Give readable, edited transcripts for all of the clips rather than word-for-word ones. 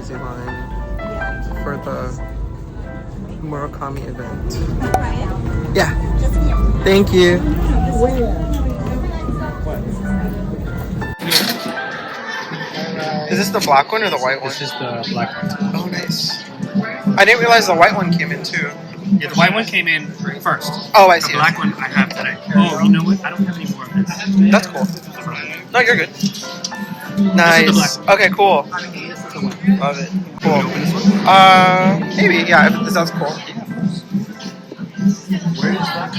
crazy line for the Murakami event. Yeah. Thank you. Is this the black one or the white one? This is the black one. Oh, nice. I didn't realize the white one came in too. Yeah, the white one came in first. Oh, I see. The black one I have today. Oh, you know what? I don't have any more of this. That's cool. No, you're good. Nice. Okay, cool. Love it. Cool. Maybe, yeah, if that sounds cool. Where is that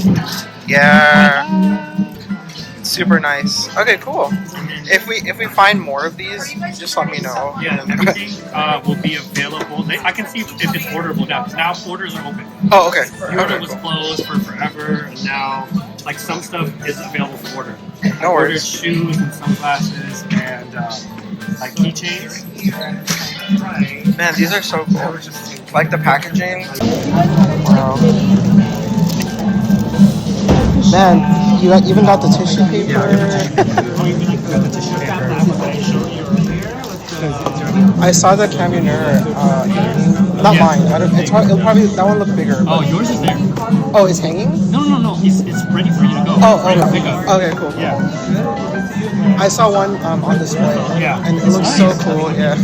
one? Yeah. Super nice. Okay, cool. If we find more of these, just let me know. Yeah, everything will be available. I can see if it's orderable now. Now orders are open. Oh, okay. The order was closed for forever, and now like some stuff is available for order. No I ordered worries. shoes and sunglasses and like keychains. Man, these are so cool. Like the packaging. Wow. Man, you even got the tissue paper. Oh, you mean like the tissue paper that I showed you earlier? I saw the camionneur. Not mine. It'll probably that one look bigger. Oh, yours is there. Oh, it's hanging? No. It's ready for you to go. Oh, ready to okay. pick up. Okay, cool. Yeah. I saw one on display. Yeah. And it looks so cool. Yeah.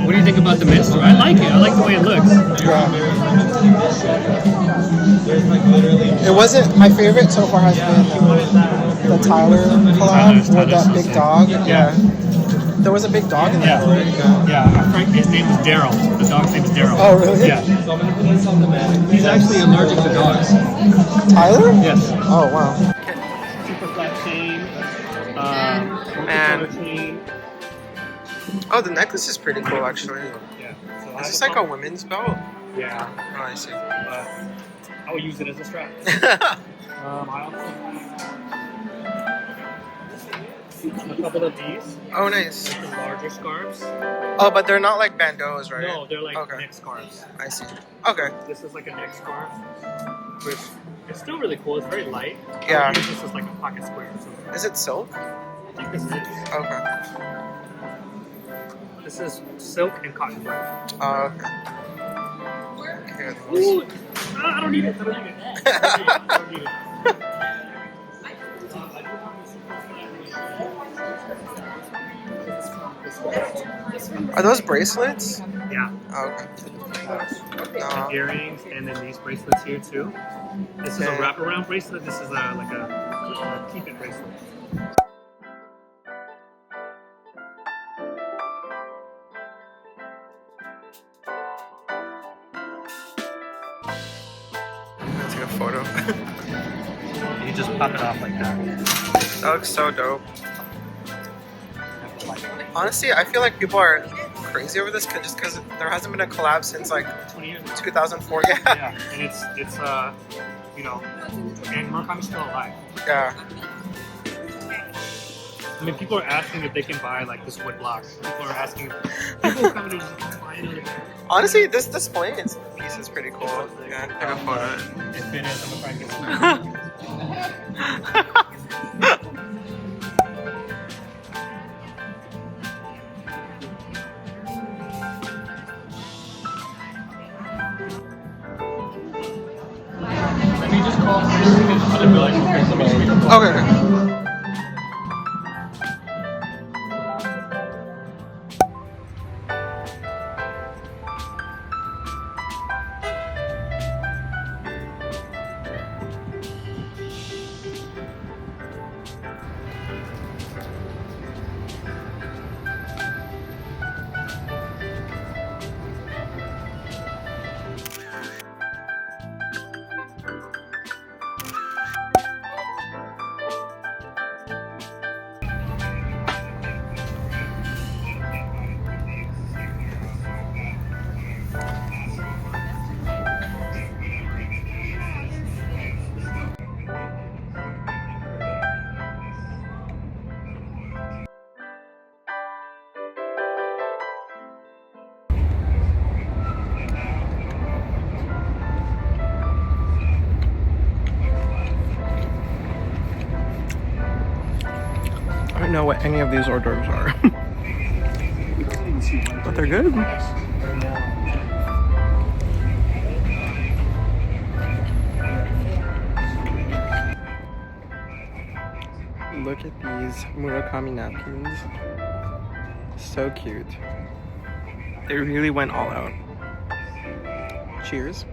What do you think about the men's store? I like it. I like the way it looks. Yeah. It wasn't my favorite so far. Has been the Tyler collab with that big dog. Yeah. There was a big dog in there. Yeah. His name was Daryl. The dog's name is Daryl. Oh, really? Yeah. He's actually allergic to dogs. Tyler? Yes. Oh, wow. Superflat chain. Man. Chain. Oh, the necklace is pretty cool, actually. Yeah. So Is this like a women's belt? Yeah. Oh, I see. I will use it as a strap. I also have a couple of these. Oh, nice. The larger scarves. Oh, but they're not like bandeaus, right? No, they're like Okay. neck scarves. I see. Okay. This is like a neck scarf, which it's still really cool. It's very light. Yeah. I use this is like a pocket square. So Is it silk? I think this is. Okay. This is silk and cotton blend. Oh, okay. Here, Ooh, I don't need it. I don't need it. I don't need it. Are those bracelets? Yeah. Oh, okay. Earrings and then these bracelets here too. This is a wraparound bracelet. This is like a keep it bracelet. Let's take a photo. You just pop it off like that. That looks so dope. Honestly, I feel like people are crazy over this just because there hasn't been a collab since like 20 years. 2004. Yeah. Yeah, and it's you know, and Murakami's still alive. Yeah. I mean, people are asking if they can buy like this wood block. People are asking. People are coming to just buy it. Honestly, this display piece is pretty cool. Yeah, take a photo. If it is, I'm gonna try and get some. Let me just call other building. Okay. don't know what any of these hors d'oeuvres are. But they're good. Look at these Murakami napkins. So cute. They really went all out. Cheers.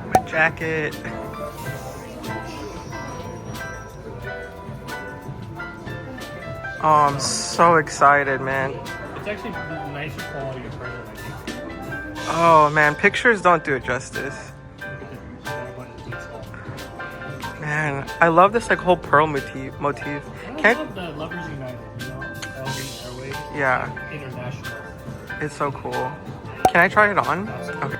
My jacket. Oh, I'm so excited, man. It's actually nicer quality in person, I think. Oh man, pictures don't do it justice. Man, I love this like whole pearl motif. I love the Lovers United, you know, LV Airways. Yeah. International. It's so cool. Can I try it on? Absolutely. Okay.